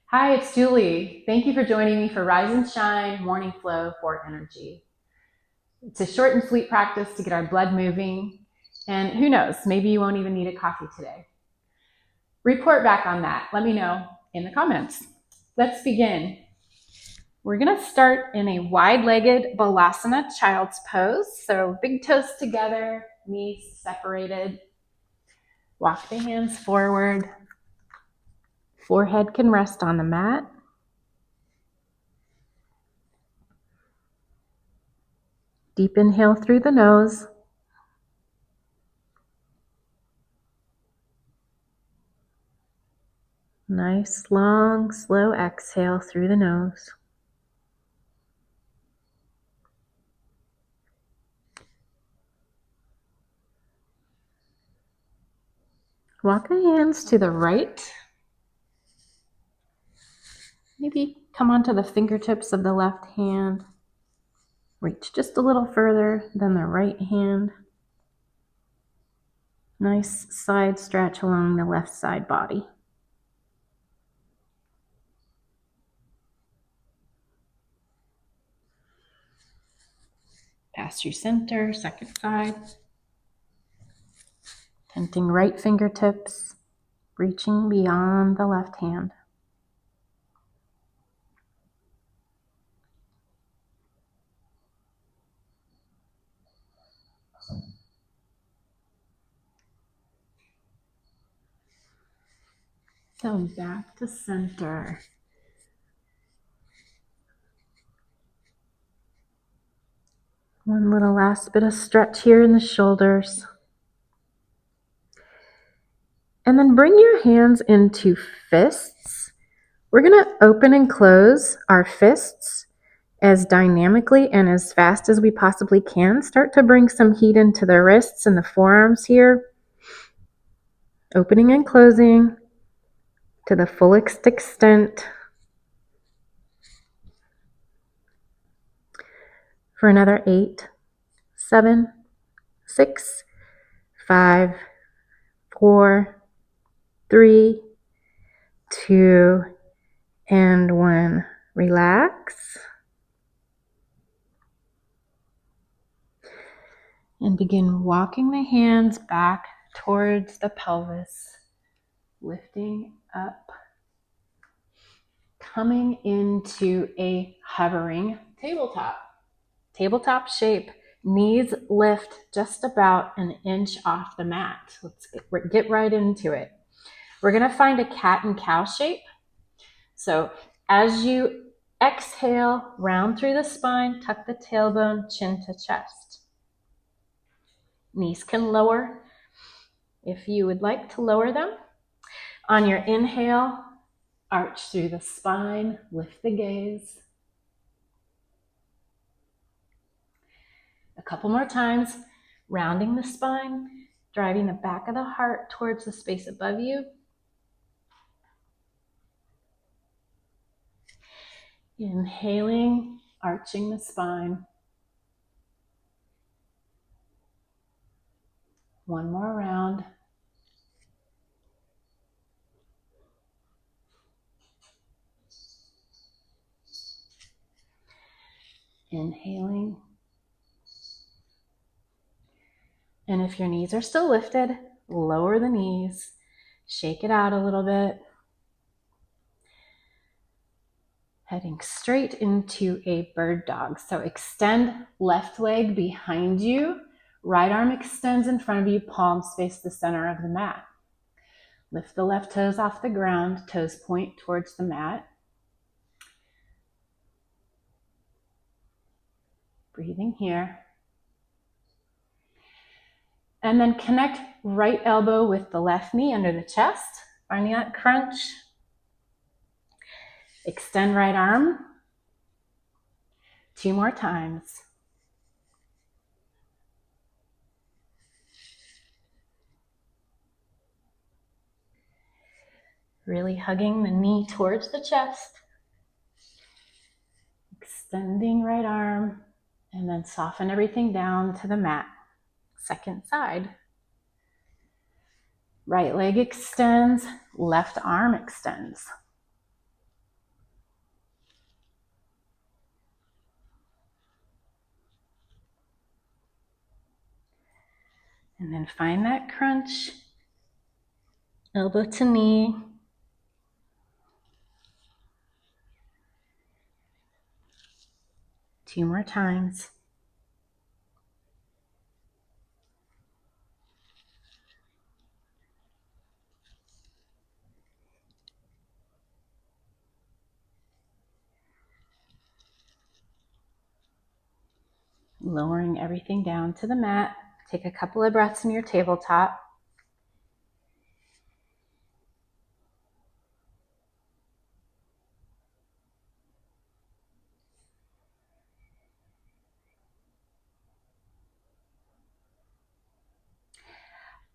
Hi, it's Julie. Thank you for joining me for Rise and Shine Morning Flow for Energy. It's a short and sweet practice to get our blood moving, and who knows, maybe you won't even need a coffee today. Report back on that. Let me know in the comments. Let's begin. We're going to start in a wide-legged balasana, child's pose. So big toes together, knees separated. Walk the hands forward. Forehead can rest on the mat. Deep inhale through the nose. Nice, long, slow exhale through the nose. Walk the hands to the right. Maybe come onto the fingertips of the left hand. Reach just a little further than the right hand. Nice side stretch along the left side body. Pass through center, second side. Tenting right fingertips, reaching beyond the left hand. So back to center. One little last bit of stretch here in the shoulders. And then bring your hands into fists. We're going to open and close our fists as dynamically and as fast as we possibly can. Start to bring some heat into the wrists and the forearms here. Opening and closing to the fullest extent. For another 8, 7, 6, 5, 4, 3, 2, and 1. Relax. And begin walking the hands back towards the pelvis, lifting up, coming into a hovering tabletop shape. Knees lift just about an inch off the mat. Let's get right into it. We're going to find a cat and cow shape. So as you exhale, round through the spine, tuck the tailbone, chin to chest. Knees can lower if you would like to lower them. On your inhale, arch through the spine, lift the gaze. A couple more times, rounding the spine, driving the back of the heart towards the space above you. Inhaling, arching the spine. One more round. Inhaling. And if your knees are still lifted, lower the knees, shake it out a little bit. Heading straight into a bird dog. So extend left leg behind you, right arm extends in front of you, palms face the center of the mat. Lift the left toes off the ground, toes point towards the mat. Breathing here. And then connect right elbow with the left knee under the chest, finding that crunch. Extend right arm. 2 more times. Really hugging the knee towards the chest. Extending right arm, and then soften everything down to the mat. Second side. Right leg extends, left arm extends. And then find that crunch, elbow to knee. Two more times. Lowering everything down to the mat. Take a couple of breaths in your tabletop.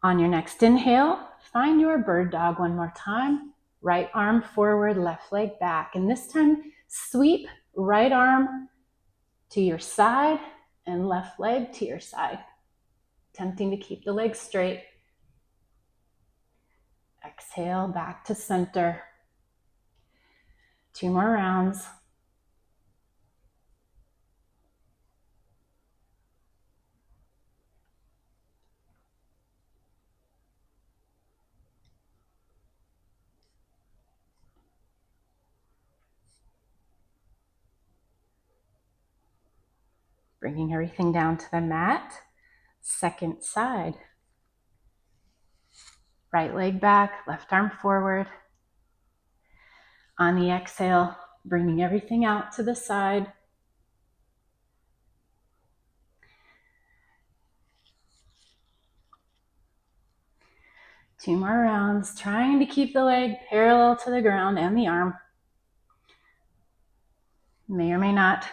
On your next inhale, find your bird dog one more time. Right arm forward, left leg back. And this time, sweep right arm to your side and left leg to your side. Attempting to keep the legs straight. Exhale, back to center. Two more rounds. Bringing everything down to the mat. Second side. Right leg back, left arm forward. On the exhale, bringing everything out to the side. Two more rounds, trying to keep the leg parallel to the ground and the arm. May or may not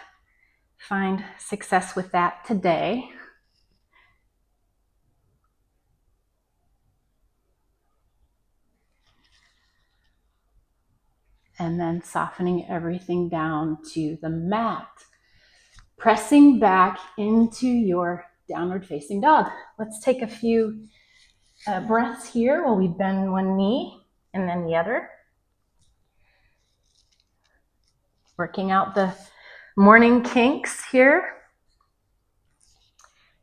find success with that today. And then softening everything down to the mat. Pressing back into your downward facing dog. Let's take a few breaths here while we bend one knee and then the other. Working out the morning kinks here.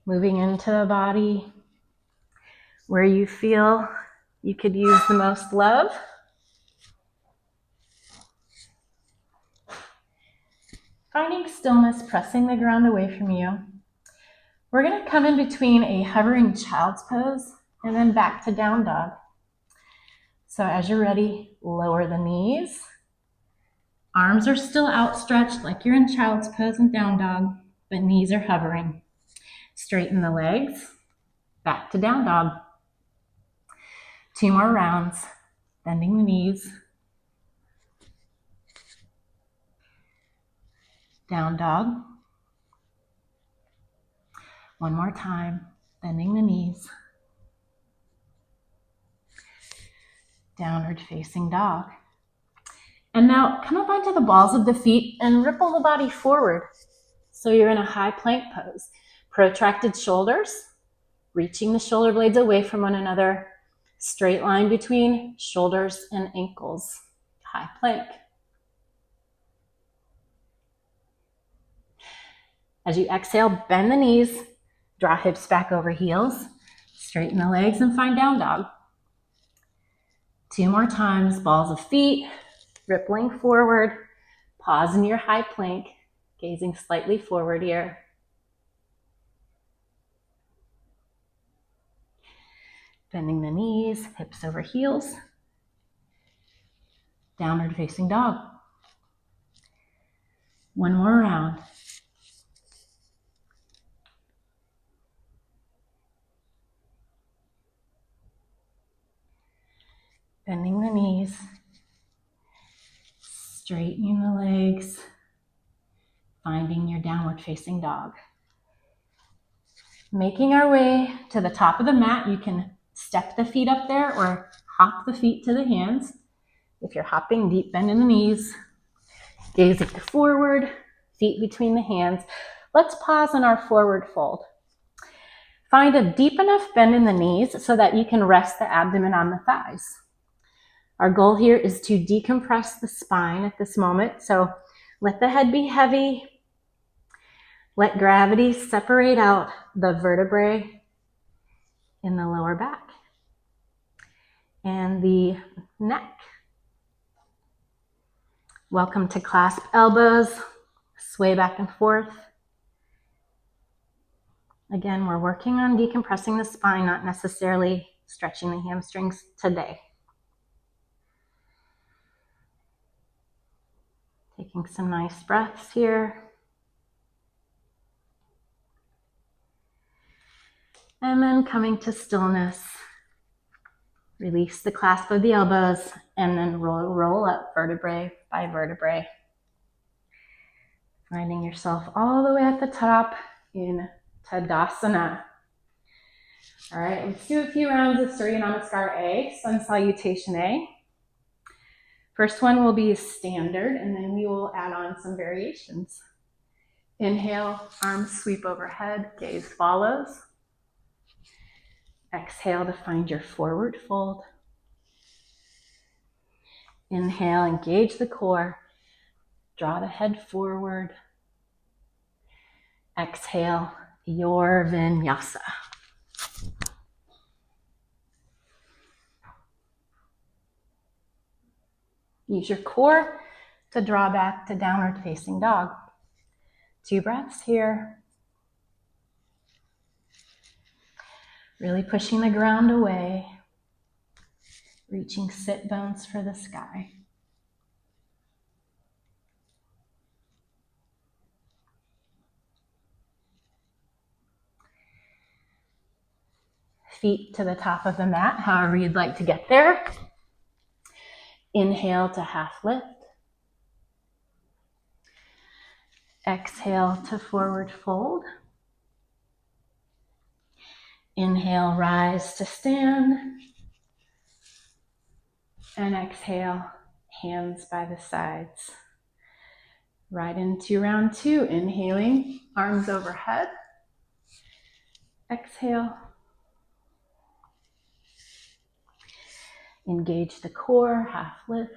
Moving into the body where you feel you could use the most love. Finding stillness, pressing the ground away from you. We're going to come in between a hovering child's pose and then back to down dog. So as you're ready, lower the knees. Arms are still outstretched like you're in child's pose and down dog, but knees are hovering. Straighten the legs, back to down dog. Two more rounds, bending the knees. Down dog. One more time, bending the knees. Downward facing dog. And now come up onto the balls of the feet and ripple the body forward. So you're in a high plank pose. Protracted shoulders, reaching the shoulder blades away from one another. Straight line between shoulders and ankles. High plank. As you exhale, bend the knees, draw hips back over heels, straighten the legs and find down dog. Two more times, balls of feet, rippling forward, pause in your high plank, gazing slightly forward here. Bending the knees, hips over heels, downward facing dog. One more round. Bending the knees, straightening the legs, finding your downward facing dog. Making our way to the top of the mat, you can step the feet up there or hop the feet to the hands. If you're hopping, deep bend in the knees, gazing forward, feet between the hands. Let's pause in our forward fold. Find a deep enough bend in the knees so that you can rest the abdomen on the thighs. Our goal here is to decompress the spine at this moment. So let the head be heavy. Let gravity separate out the vertebrae in the lower back and the neck. Welcome to clasp elbows, sway back and forth. Again, we're working on decompressing the spine, not necessarily stretching the hamstrings today. Taking some nice breaths here. And then coming to stillness. Release the clasp of the elbows and then roll up vertebrae by vertebrae. Finding yourself all the way at the top in Tadasana. All right, let's do a few rounds of Surya Namaskar A, Sun Salutation A. First one will be standard, and then we will add on some variations. Inhale, arms sweep overhead, gaze follows. Exhale to find your forward fold. Inhale, engage the core. Draw the head forward. Exhale, your vinyasa. Use your core to draw back to downward facing dog. 2 breaths here. Really pushing the ground away. Reaching sit bones for the sky. Feet to the top of the mat, however you'd like to get there. Inhale to half lift. Exhale to forward fold. Inhale, rise to stand. And exhale, hands by the sides. Right into round 2, inhaling, arms overhead. Exhale. Engage the core, half lift.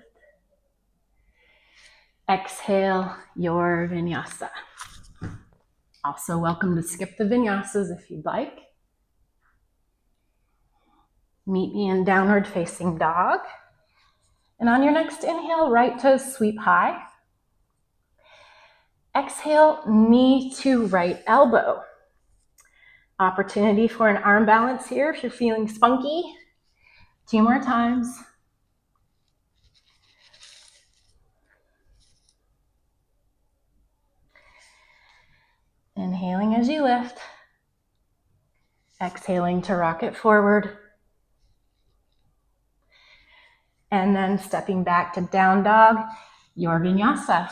Exhale, your vinyasa. Also welcome to skip the vinyasas if you'd like. Meet me in downward facing dog. And on your next inhale, right toes sweep high. Exhale, knee to right elbow. Opportunity for an arm balance here if you're feeling spunky. 2 more times. Inhaling as you lift. Exhaling to rock it forward. And then stepping back to down dog, your vinyasa.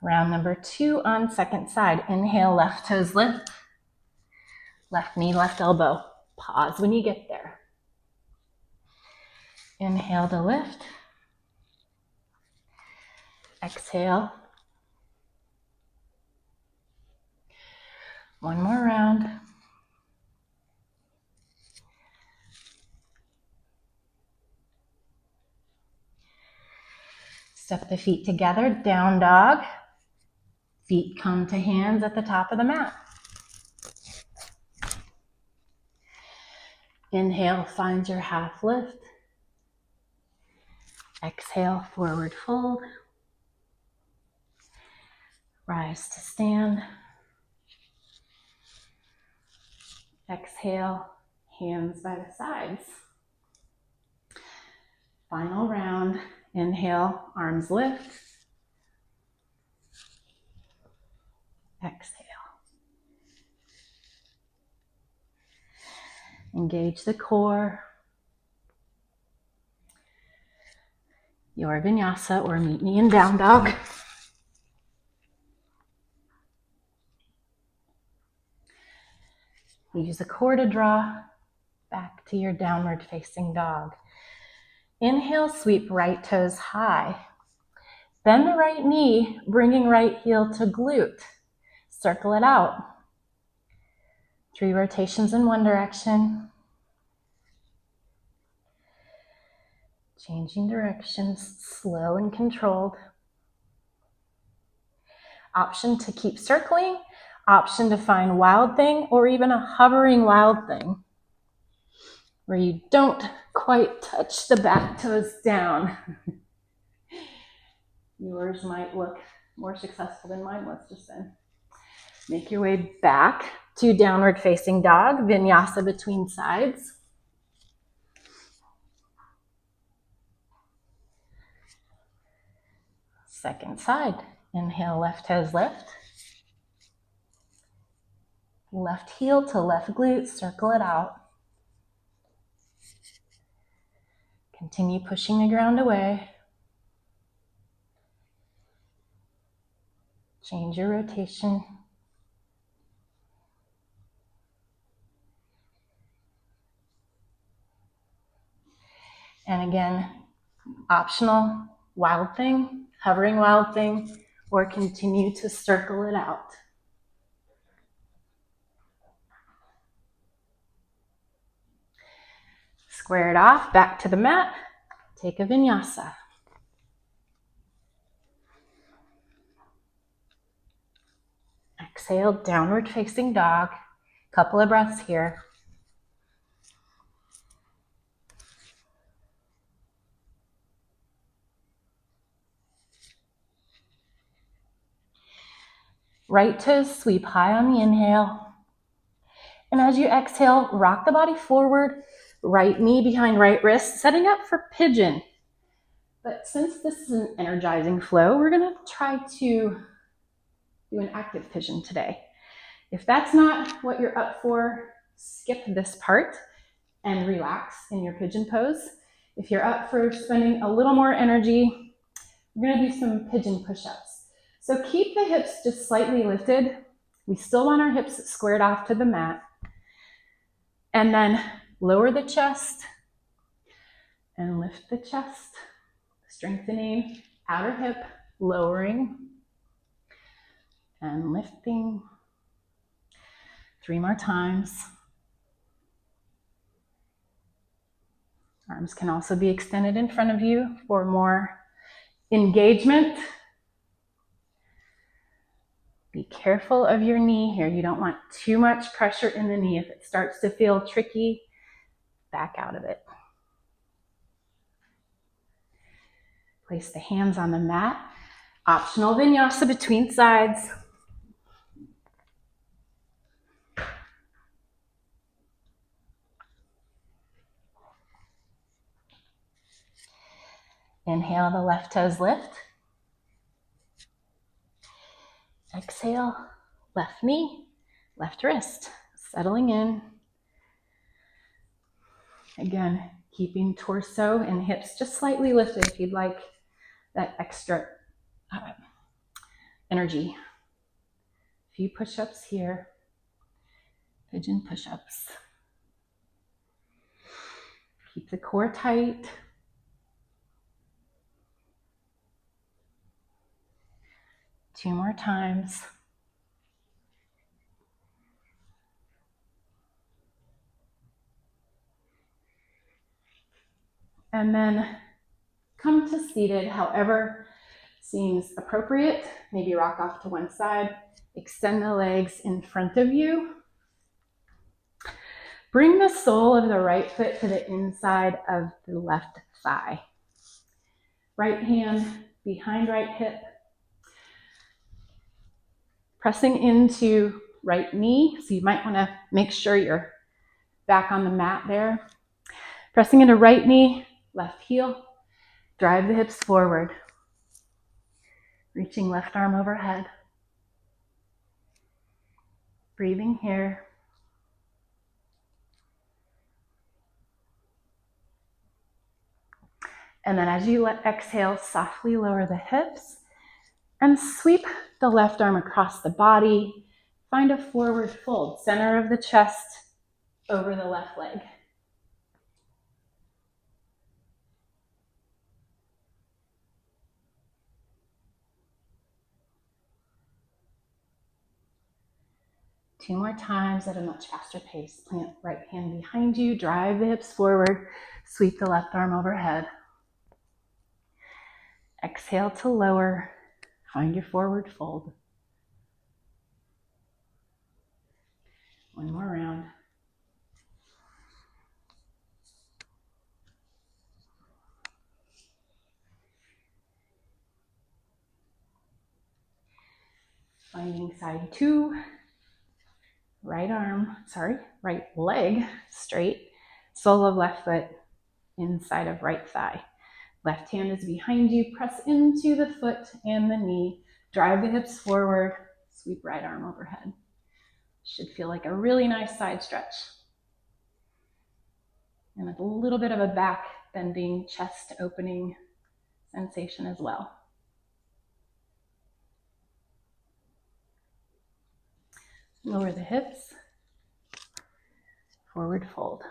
Round number 2 on second side. Inhale, left toes lift. Left knee, left elbow. Pause when you get there. Inhale to lift. Exhale. 1 more round. Step the feet together, down dog. Feet come to hands at the top of the mat. Inhale, find your half lift. Exhale, forward fold. Rise to stand. Exhale, hands by the sides. Final round. Inhale, arms lift. Exhale. Engage the core. Your vinyasa, or meet me in down dog. Use the core to draw back to your downward facing dog. Inhale, sweep right toes high. Bend the right knee, bringing right heel to glute. Circle it out. 3 rotations in one direction. Changing directions, slow and controlled. Option to keep circling, option to find wild thing, or even a hovering wild thing where you don't quite touch the back toes down. Yours might look more successful than mine was just then. Make your way back to downward facing dog, vinyasa between sides. Second side. Inhale, left toes lift. Left heel to left glute, circle it out. Continue pushing the ground away. Change your rotation. And again, optional, wild thing, hovering wild thing, or continue to circle it out. Square it off, back to the mat, take a vinyasa. Exhale, downward facing dog. Couple of breaths here. Right toes sweep high on the inhale. And as you exhale, rock the body forward, right knee behind right wrist, setting up for pigeon. But since this is an energizing flow, we're gonna try to do an active pigeon today. If that's not what you're up for, skip this part and relax in your pigeon pose. If you're up for spending a little more energy, we're gonna do some pigeon push-ups. So keep the hips just slightly lifted. We still want our hips squared off to the mat. And then lower the chest and lift the chest, strengthening outer hip, lowering and lifting. 3 more times. Arms can also be extended in front of you for more engagement. Be careful of your knee here. You don't want too much pressure in the knee. If it starts to feel tricky, back out of it. Place the hands on the mat. Optional vinyasa between sides. Inhale, the left toes lift. Exhale, left knee, left wrist, settling in. Again, keeping torso and hips just slightly lifted if you'd like that extra energy. A few push-ups here, pigeon push-ups. Keep the core tight. Two more times. And then come to seated, however seems appropriate. Maybe rock off to one side. Extend the legs in front of you. Bring the sole of the right foot to the inside of the left thigh. Right hand behind right hip. Pressing into right knee. So you might want to make sure you're back on the mat there. Pressing into right knee, left heel. Drive the hips forward. Reaching left arm overhead. Breathing here. And then as you exhale, softly lower the hips and sweep the left arm across the body. Find a forward fold, center of the chest over the left leg. Two more times at a much faster pace. Plant right hand behind you, drive the hips forward, sweep the left arm overhead. Exhale to lower, find your forward fold. One more round. Finding side 2. Right leg straight. Sole of left foot inside of right thigh. Left hand is behind you. Press into the foot and the knee. Drive the hips forward. Sweep right arm overhead. Should feel like a really nice side stretch. And with a little bit of a back bending, chest opening sensation as well. Lower the hips. Forward fold.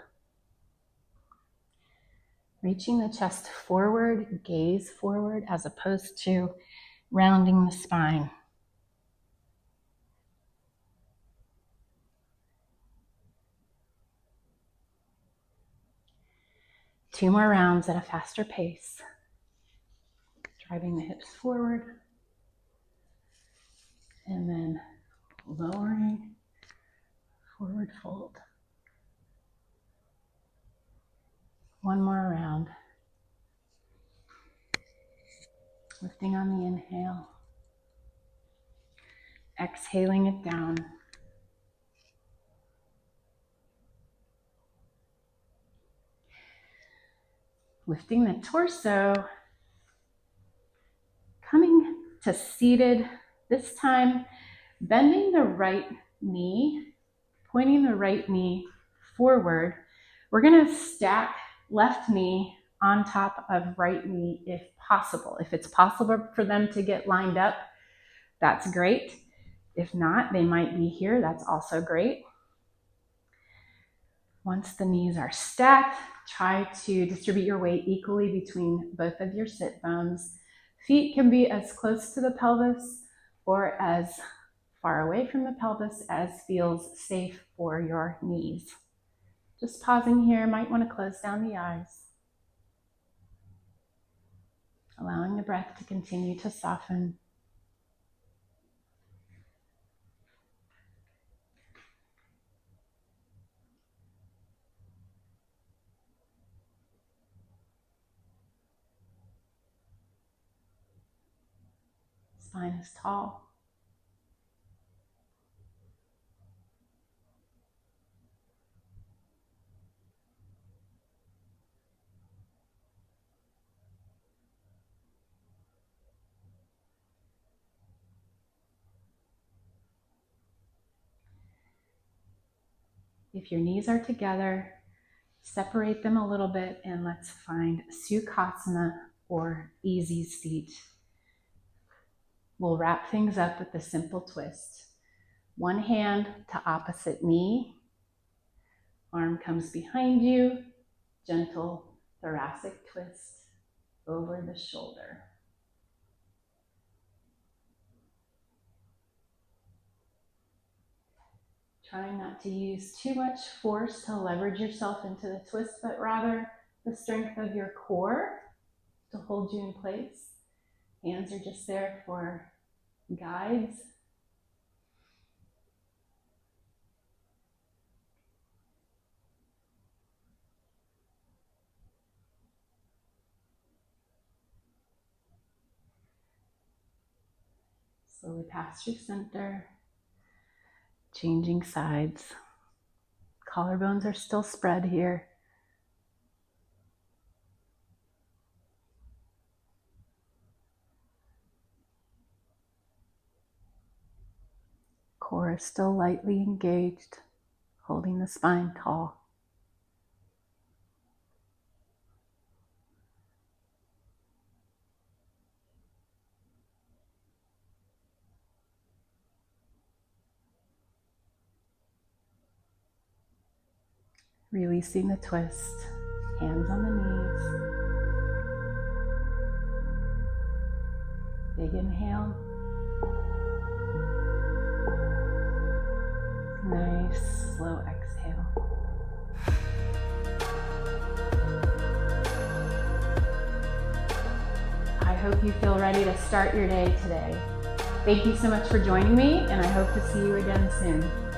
Reaching the chest forward, gaze forward, as opposed to rounding the spine. Two more rounds at a faster pace. Driving the hips forward. And then lowering, forward fold. One more round. Lifting on the inhale. Exhaling it down. Lifting the torso. Coming to seated. This time, bending the right knee, pointing the right knee forward. We're going to stack left knee on top of right knee if possible. If it's possible for them to get lined up, that's great. If not, they might be here. That's also great. Once the knees are stacked, try to distribute your weight equally between both of your sit bones. Feet can be as close to the pelvis or as far away from the pelvis as feels safe for your knees. Just pausing here, might want to close down the eyes. Allowing the breath to continue to soften. Spine is tall. If your knees are together, separate them a little bit and let's find Sukhasana or easy seat. We'll wrap things up with a simple twist. One hand to opposite knee. Arm comes behind you. Gentle thoracic twist over the shoulder. Trying not to use too much force to leverage yourself into the twist, but rather the strength of your core to hold you in place. Hands are just there for guides. Slowly pass through center. Changing sides. Collarbones are still spread here. Core is still lightly engaged, holding the spine tall. Releasing the twist, hands on the knees. Big inhale. Nice, slow exhale. I hope you feel ready to start your day today. Thank you so much for joining me, and I hope to see you again soon.